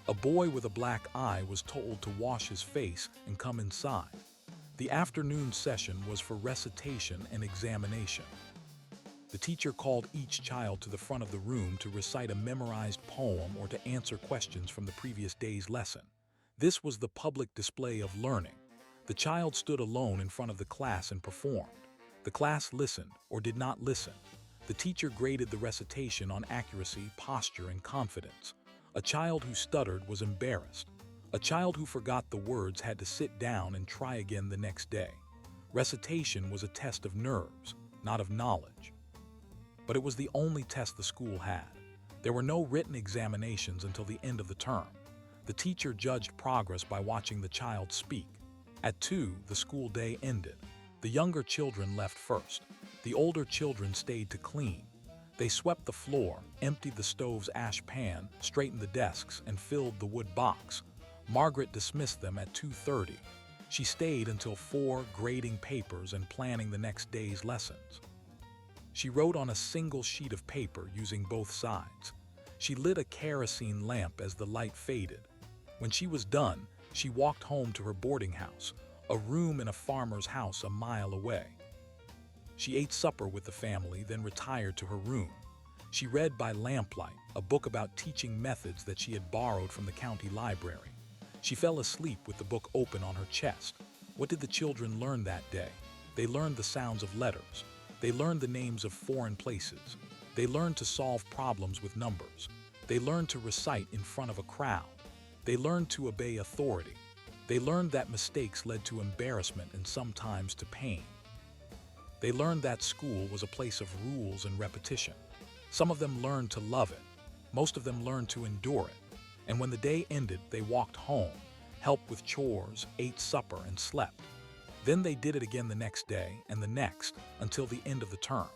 A boy with a black eye was told to wash his face and come inside. The afternoon session was for recitation and examination. The teacher called each child to the front of the room to recite a memorized poem or to answer questions from the previous day's lesson. This was the public display of learning. The child stood alone in front of the class and performed. The class listened or did not listen. The teacher graded the recitation on accuracy, posture, and confidence. A child who stuttered was embarrassed. A child who forgot the words had to sit down and try again the next day. Recitation was a test of nerves, not of knowledge. But it was the only test the school had. There were no written examinations until the end of the term. The teacher judged progress by watching the child speak. At 2, the school day ended. The younger children left first. The older children stayed to clean. They swept the floor, emptied the stove's ash pan, straightened the desks, and filled the wood box. Margaret dismissed them at 2:30. She stayed until 4, grading papers and planning the next day's lessons. She wrote on a single sheet of paper using both sides. She lit a kerosene lamp as the light faded. When she was done, she walked home to her boarding house, a room in a farmer's house a mile away. She ate supper with the family, then retired to her room. She read by lamplight, a book about teaching methods that she had borrowed from the county library. She fell asleep with the book open on her chest. What did the children learn that day? They learned the sounds of letters. They learned the names of foreign places. They learned to solve problems with numbers. They learned to recite in front of a crowd. They learned to obey authority. They learned that mistakes led to embarrassment and sometimes to pain. They learned that school was a place of rules and repetition. Some of them learned to love it. Most of them learned to endure it. And when the day ended, they walked home, helped with chores, ate supper, and slept. Then they did it again the next day and the next until the end of the term.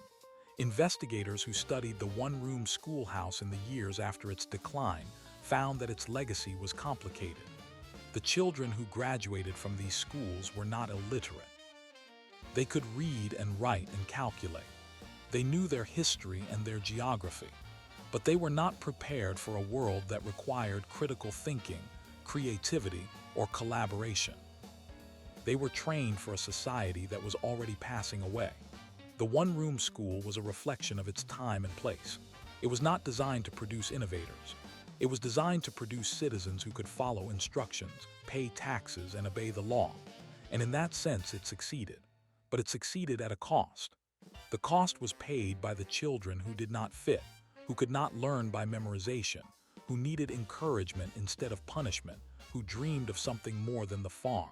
Investigators who studied the one-room schoolhouse in the years after its decline found that its legacy was complicated. The children who graduated from these schools were not illiterate. They could read and write and calculate. They knew their history and their geography, but they were not prepared for a world that required critical thinking, creativity, or collaboration. They were trained for a society that was already passing away. The one-room school was a reflection of its time and place. It was not designed to produce innovators. It was designed to produce citizens who could follow instructions, pay taxes, and obey the law. And in that sense, it succeeded. But it succeeded at a cost. The cost was paid by the children who did not fit, who could not learn by memorization, who needed encouragement instead of punishment, who dreamed of something more than the farm.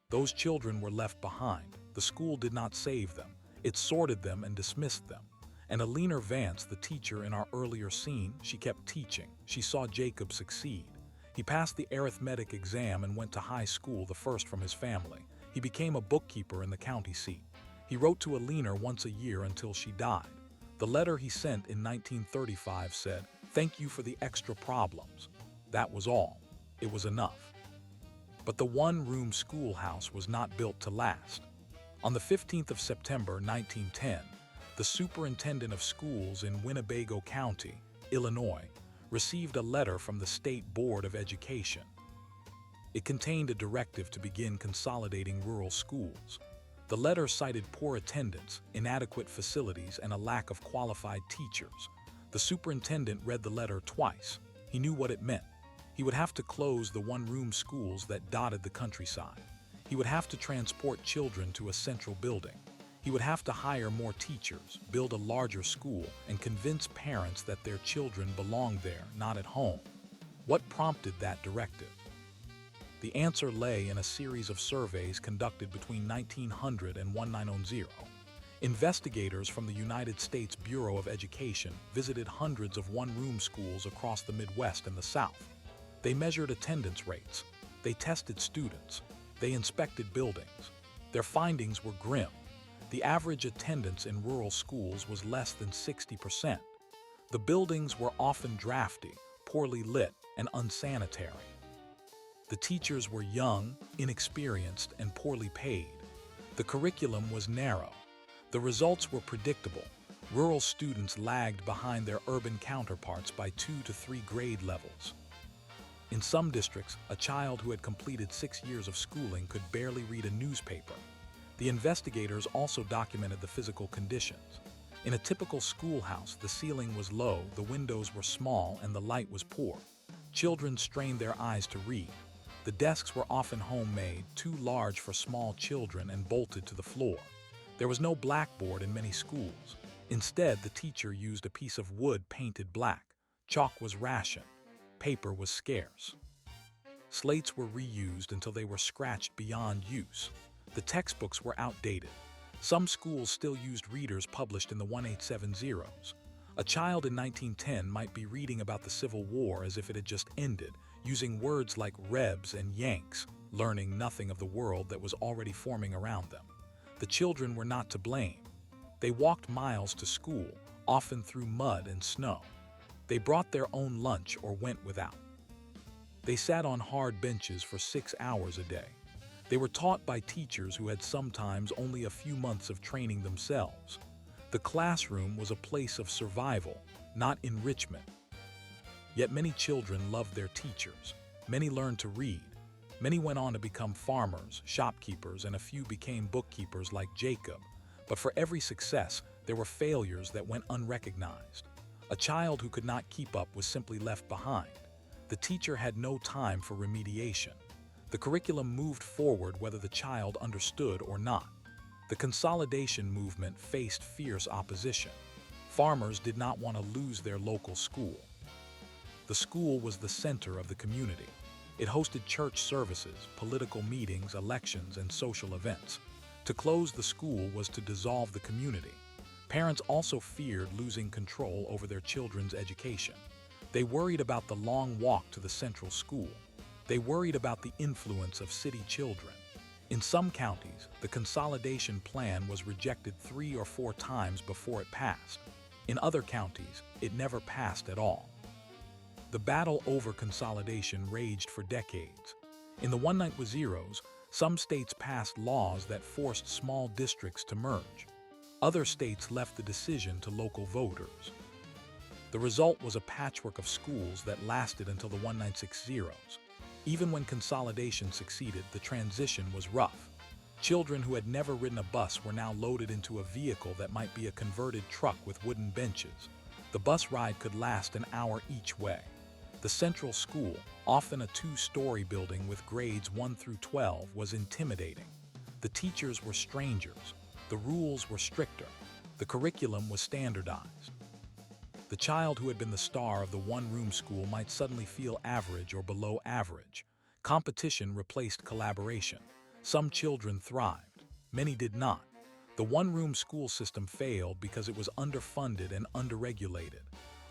Those children were left behind. The school did not save them. It sorted them and dismissed them. And Alina Vance, the teacher in our earlier scene, she kept teaching. She saw Jacob succeed. He passed the arithmetic exam and went to high school, the first from his family. He became a bookkeeper in the county seat. He wrote to Alina once a year until she died. The letter he sent in 1935 said, "Thank you for the extra problems." That was all. It was enough. But the one-room schoolhouse was not built to last. On the 15th of September 1910, the superintendent of schools in Winnebago County, Illinois, received a letter from the State Board of Education. It contained a directive to begin consolidating rural schools. The letter cited poor attendance, inadequate facilities, and a lack of qualified teachers. The superintendent read the letter twice. He knew what it meant. He would have to close the one-room schools that dotted the countryside. He would have to transport children to a central building. He would have to hire more teachers, build a larger school, and convince parents that their children belonged there, not at home. What prompted that directive? The answer lay in a series of surveys conducted between 1900 and 1900. Investigators from the United States Bureau of Education visited hundreds of one-room schools across the Midwest and the South. They measured attendance rates. They tested students. They inspected buildings. Their findings were grim. The average attendance in rural schools was less than 60%. The buildings were often drafty, poorly lit, and unsanitary. The teachers were young, inexperienced, and poorly paid. The curriculum was narrow. The results were predictable. Rural students lagged behind their urban counterparts by 2 to 3 grade levels. In some districts, a child who had completed 6 years of schooling could barely read a newspaper. The investigators also documented the physical conditions. In a typical schoolhouse, the ceiling was low, the windows were small, and the light was poor. Children strained their eyes to read. The desks were often homemade, too large for small children, and bolted to the floor. There was no blackboard in many schools. Instead, the teacher used a piece of wood painted black. Chalk was rationed. Paper was scarce. Slates were reused until they were scratched beyond use. The textbooks were outdated. Some schools still used readers published in the 1870s. A child in 1910 might be reading about the Civil War as if it had just ended, using words like rebs and yanks, learning nothing of the world that was already forming around them. The children were not to blame. They walked miles to school, often through mud and snow. They brought their own lunch or went without. They sat on hard benches for 6 hours a day. They were taught by teachers who had sometimes only a few months of training themselves. The classroom was a place of survival, not enrichment. Yet many children loved their teachers. Many learned to read. Many went on to become farmers, shopkeepers, and a few became bookkeepers like Jacob. But for every success, there were failures that went unrecognized. A child who could not keep up was simply left behind. The teacher had no time for remediation. The curriculum moved forward whether the child understood or not. The consolidation movement faced fierce opposition. Farmers did not want to lose their local school. The school was the center of the community. It hosted church services, political meetings, elections, and social events. To close the school was to dissolve the community. Parents also feared losing control over their children's education. They worried about the long walk to the central school. They worried about the influence of city children. In some counties, the consolidation plan was rejected 3 or 4 times before it passed. In other counties, it never passed at all. The battle over consolidation raged for decades. In the 1910s, some states passed laws that forced small districts to merge. Other states left the decision to local voters. The result was a patchwork of schools that lasted until the 1960s. Even when consolidation succeeded, the transition was rough. Children who had never ridden a bus were now loaded into a vehicle that might be a converted truck with wooden benches. The bus ride could last an hour each way. The central school, often a 2-story building with grades 1 through 12, was intimidating. The teachers were strangers. The rules were stricter. The curriculum was standardized. The child who had been the star of the one-room school might suddenly feel average or below average. Competition replaced collaboration. Some children thrived. Many did not. The one-room school system failed because it was underfunded and underregulated.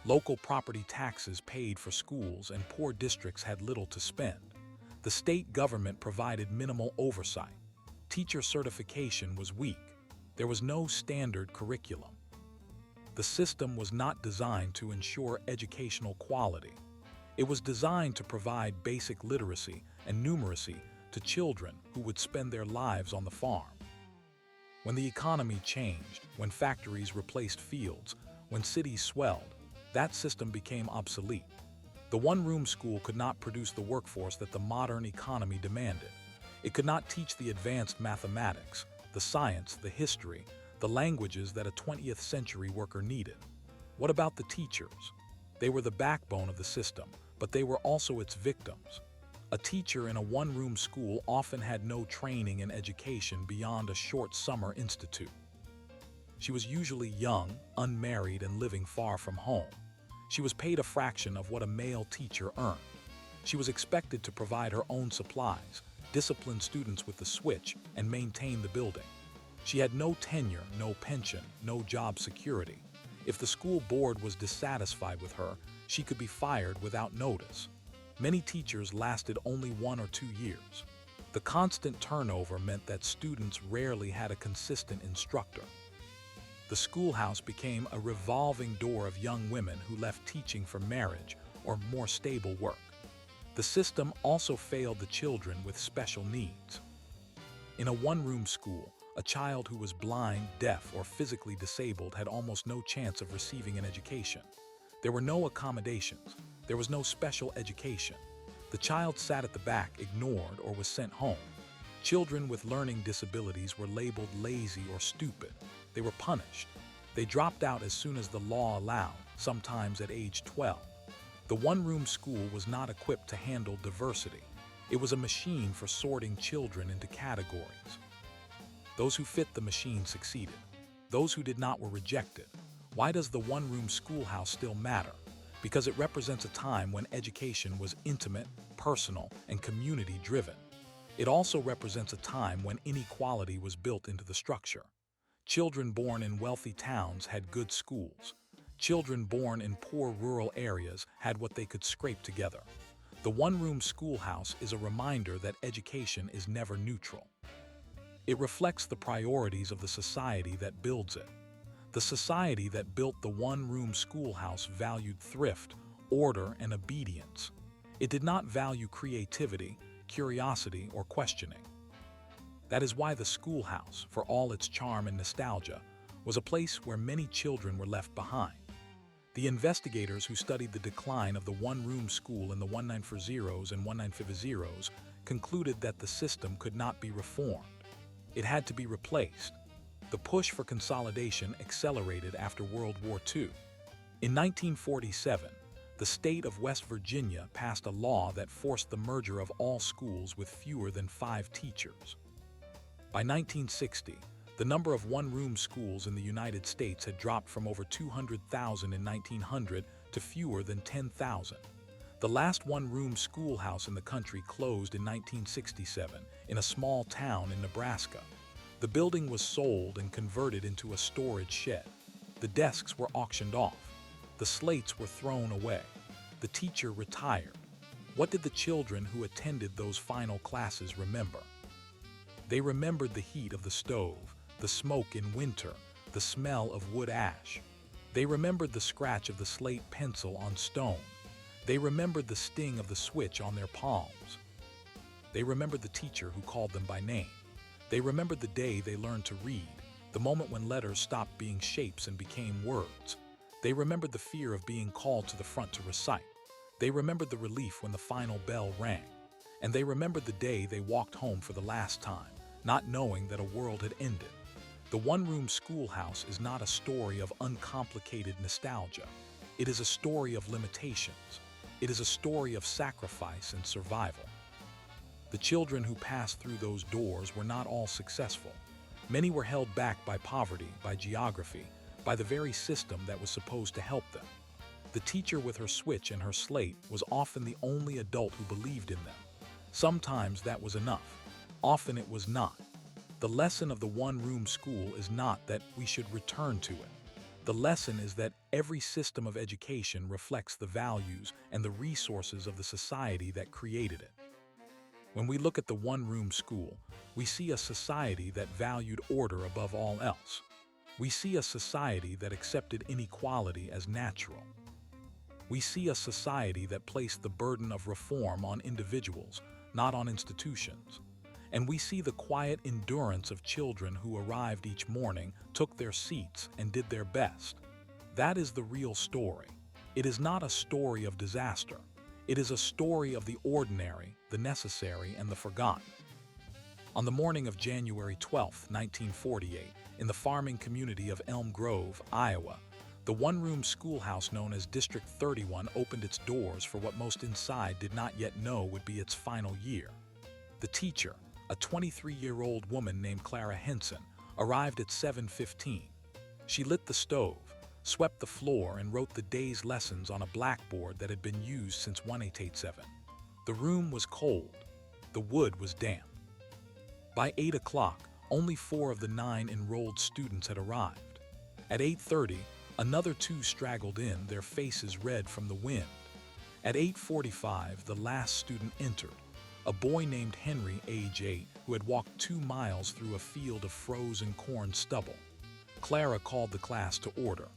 Local property taxes paid for schools, and poor districts had little to spend. The state government provided minimal oversight. Teacher certification was weak. There was no standard curriculum. The system was not designed to ensure educational quality. It was designed to provide basic literacy and numeracy to children who would spend their lives on the farm. When the economy changed, when factories replaced fields, when cities swelled, that system became obsolete. The one-room school could not produce the workforce that the modern economy demanded. It could not teach the advanced mathematics, the science, the history, the languages that a 20th century worker needed. What about the teachers? They were the backbone of the system, but they were also its victims. A teacher in a one-room school often had no training and education beyond a short summer institute. She was usually young, unmarried, and living far from home. She was paid a fraction of what a male teacher earned. She was expected to provide her own supplies, discipline students with the switch, and maintain the building. She had no tenure, no pension, no job security. If the school board was dissatisfied with her, she could be fired without notice. Many teachers lasted only 1 or 2 years. The constant turnover meant that students rarely had a consistent instructor. The schoolhouse became a revolving door of young women who left teaching for marriage or more stable work. The system also failed the children with special needs. In a one-room school, a child who was blind, deaf, or physically disabled had almost no chance of receiving an education. There were no accommodations. There was no special education. The child sat at the back, ignored, or was sent home. Children with learning disabilities were labeled lazy or stupid. They were punished. They dropped out as soon as the law allowed, sometimes at age 12. The one-room school was not equipped to handle diversity. It was a machine for sorting children into categories. Those who fit the machine succeeded. Those who did not were rejected. Why does the one-room schoolhouse still matter? Because it represents a time when education was intimate, personal, and community-driven. It also represents a time when inequality was built into the structure. Children born in wealthy towns had good schools. Children born in poor rural areas had what they could scrape together. The one-room schoolhouse is a reminder that education is never neutral. It reflects the priorities of the society that builds it. The society that built the one-room schoolhouse valued thrift, order, and obedience. It did not value creativity, curiosity, or questioning. That is why the schoolhouse, for all its charm and nostalgia, was a place where many children were left behind. The investigators who studied the decline of the one-room school in the 1940s and 1950s concluded that the system could not be reformed. It had to be replaced. The push for consolidation accelerated after World War II. In 1947, the state of West Virginia passed a law that forced the merger of all schools with fewer than 5 teachers. By 1960, the number of one-room schools in the United States had dropped from over 200,000 in 1900 to fewer than 10,000. The last one-room schoolhouse in the country closed in 1967 in a small town in Nebraska. The building was sold and converted into a storage shed. The desks were auctioned off. The slates were thrown away. The teacher retired. What did the children who attended those final classes remember? They remembered the heat of the stove, the smoke in winter, the smell of wood ash. They remembered the scratch of the slate pencil on stone. They remembered the sting of the switch on their palms. They remembered the teacher who called them by name. They remembered the day they learned to read, the moment when letters stopped being shapes and became words. They remembered the fear of being called to the front to recite. They remembered the relief when the final bell rang. And they remembered the day they walked home for the last time, not knowing that a world had ended. The one-room schoolhouse is not a story of uncomplicated nostalgia. It is a story of limitations. It is a story of sacrifice and survival. The children who passed through those doors were not all successful. Many were held back by poverty, by geography, by the very system that was supposed to help them. The teacher with her switch and her slate was often the only adult who believed in them. Sometimes that was enough. Often it was not. The lesson of the one-room school is not that we should return to it. The lesson is that every system of education reflects the values and the resources of the society that created it. When we look at the one-room school, we see a society that valued order above all else. We see a society that accepted inequality as natural. We see a society that placed the burden of reform on individuals, not on institutions. And we see the quiet endurance of children who arrived each morning, took their seats, and did their best. That is the real story. It is not a story of disaster. It is a story of the ordinary, the necessary, and the forgotten. On the morning of January 12, 1948, in the farming community of Elm Grove, Iowa, the one-room schoolhouse known as District 31 opened its doors for what most inside did not yet know would be its final year. The teacher, a 23-year-old woman named Clara Henson, arrived at 7:15. She lit the stove, swept the floor, and wrote the day's lessons on a blackboard that had been used since 1887. The room was cold. The wood was damp. By 8 o'clock, only 4 of the 9 enrolled students had arrived. At 8:30, another 2 straggled in, their faces red from the wind. At 8:45, the last student entered, a boy named Henry, age 8, who had walked 2 miles through a field of frozen corn stubble. Clara called the class to order.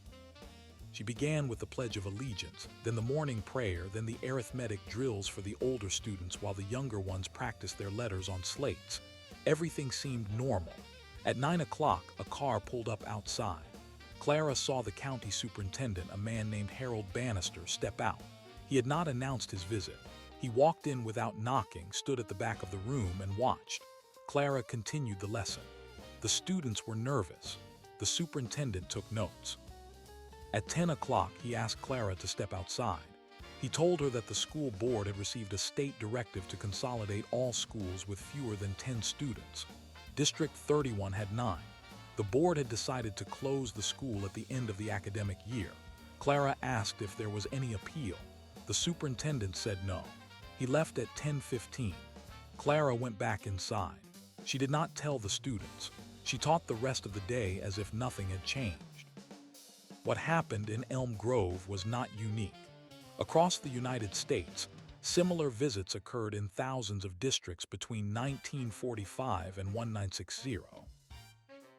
She began with the Pledge of Allegiance, then the morning prayer, then the arithmetic drills for the older students while the younger ones practiced their letters on slates. Everything seemed normal. At 9 o'clock, a car pulled up outside. Clara saw the county superintendent, a man named Harold Bannister, step out. He had not announced his visit. He walked in without knocking, stood at the back of the room, and watched. Clara continued the lesson. The students were nervous. The superintendent took notes. At 10 o'clock, he asked Clara to step outside. He told her that the school board had received a state directive to consolidate all schools with fewer than 10 students. District 31 had 9. The board had decided to close the school at the end of the academic year. Clara asked if there was any appeal. The superintendent said no. He left at 10:15. Clara went back inside. She did not tell the students. She taught the rest of the day as if nothing had changed. What happened in Elm Grove was not unique. Across the United States, similar visits occurred in thousands of districts between 1945 and 1960.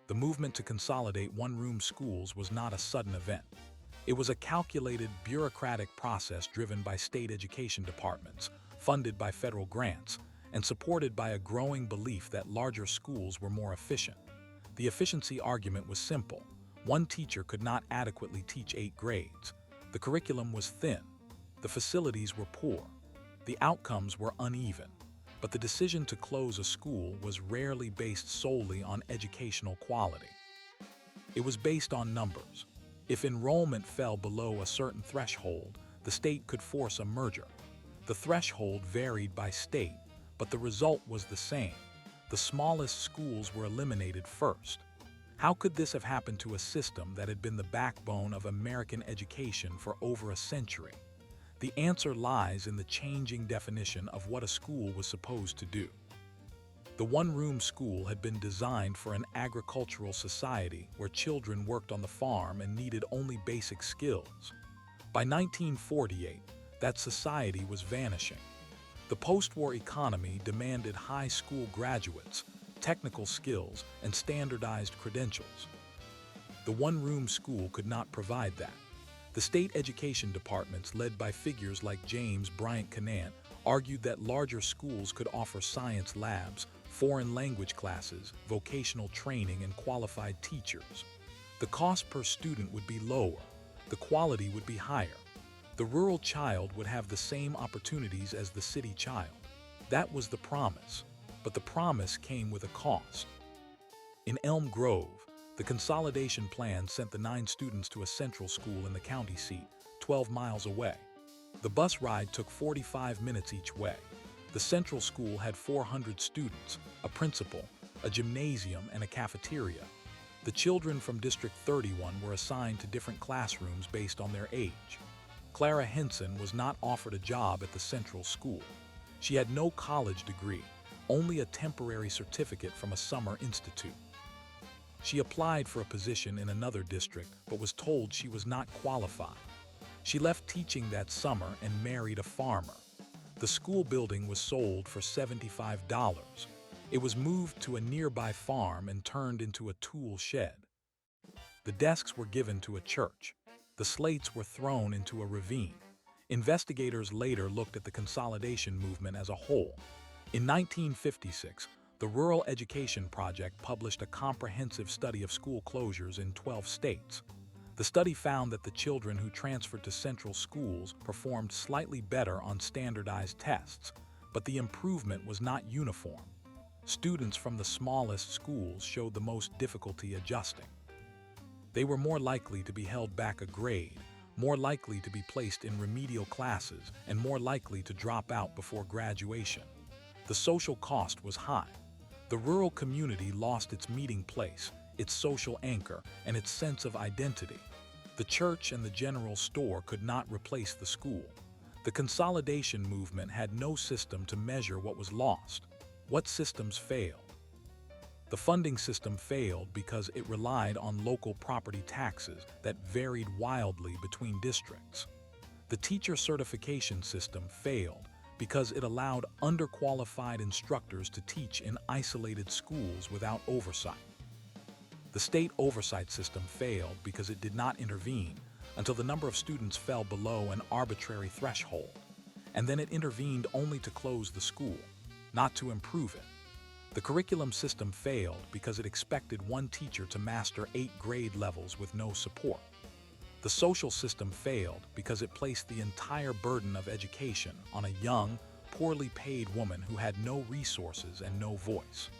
The movement to consolidate one-room schools was not a sudden event. It was a calculated, bureaucratic process driven by state education departments, funded by federal grants, and supported by a growing belief that larger schools were more efficient. The efficiency argument was simple. One teacher could not adequately teach 8 grades. The curriculum was thin. The facilities were poor. The outcomes were uneven. But the decision to close a school was rarely based solely on educational quality. It was based on numbers. If enrollment fell below a certain threshold, the state could force a merger. The threshold varied by state, but the result was the same. The smallest schools were eliminated first. How could this have happened to a system that had been the backbone of American education for over a century? The answer lies in the changing definition of what a school was supposed to do. The one-room school had been designed for an agricultural society where children worked on the farm and needed only basic skills. By 1948, that society was vanishing. The post-war economy demanded high school graduates, technical skills, and standardized credentials. The one-room school could not provide that. The state education departments, led by figures like James Bryant Conant, argued that larger schools could offer science labs, foreign language classes, vocational training, and qualified teachers. The cost per student would be lower. The quality would be higher. The rural child would have the same opportunities as the city child. That was the promise. But the promise came with a cost. In Elm Grove, the consolidation plan sent the 9 students to a central school in the county seat, 12 miles away. The bus ride took 45 minutes each way. The central school had 400 students, a principal, a gymnasium, and a cafeteria. The children from District 31 were assigned to different classrooms based on their age. Clara Henson was not offered a job at the central school. She had no college degree, only a temporary certificate from a summer institute. She applied for a position in another district, but was told she was not qualified. She left teaching that summer and married a farmer. The school building was sold for $75. It was moved to a nearby farm and turned into a tool shed. The desks were given to a church. The slates were thrown into a ravine. Investigators later looked at the consolidation movement as a whole. In 1956, the Rural Education Project published a comprehensive study of school closures in 12 states. The study found that the children who transferred to central schools performed slightly better on standardized tests, but the improvement was not uniform. Students from the smallest schools showed the most difficulty adjusting. They were more likely to be held back a grade, more likely to be placed in remedial classes, and more likely to drop out before graduation. The social cost was high. The rural community lost its meeting place, its social anchor, and its sense of identity. The church and the general store could not replace the school. The consolidation movement had no system to measure what was lost. What systems failed? The funding system failed because it relied on local property taxes that varied wildly between districts. The teacher certification system failed because it allowed underqualified instructors to teach in isolated schools without oversight. The state oversight system failed because it did not intervene until the number of students fell below an arbitrary threshold, and then it intervened only to close the school, not to improve it. The curriculum system failed because it expected one teacher to master 8 grade levels with no support. The social system failed because it placed the entire burden of education on a young, poorly paid woman who had no resources and no voice.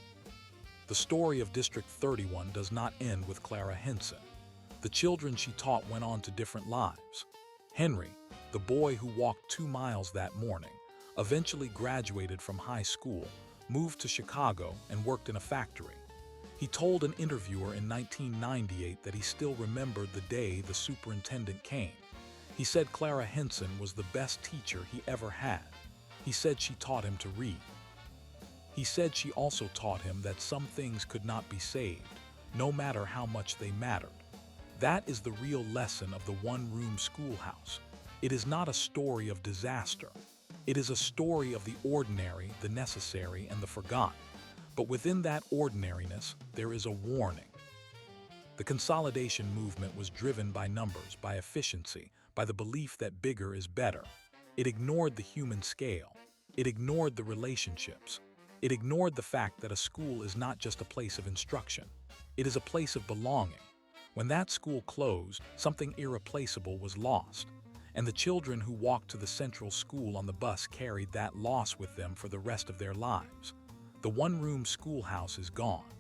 The story of District 31 does not end with Clara Henson. The children she taught went on to different lives. Henry, the boy who walked 2 miles that morning, eventually graduated from high school, moved to Chicago, and worked in a factory. He told an interviewer in 1998 that he still remembered the day the superintendent came. He said Clara Henson was the best teacher he ever had. He said she taught him to read. He said she also taught him that some things could not be saved, no matter how much they mattered. That is the real lesson of the one-room schoolhouse. It is not a story of disaster. It is a story of the ordinary, the necessary, and the forgotten. But within that ordinariness, there is a warning. The consolidation movement was driven by numbers, by efficiency, by the belief that bigger is better. It ignored the human scale. It ignored the relationships. It ignored the fact that a school is not just a place of instruction. It is a place of belonging. When that school closed, something irreplaceable was lost, and the children who walked to the central school on the bus carried that loss with them for the rest of their lives. The one-room schoolhouse is gone.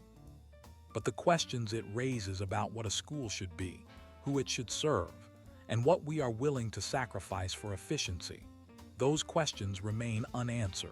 But the questions it raises about what a school should be, who it should serve, and what we are willing to sacrifice for efficiency, those questions remain unanswered.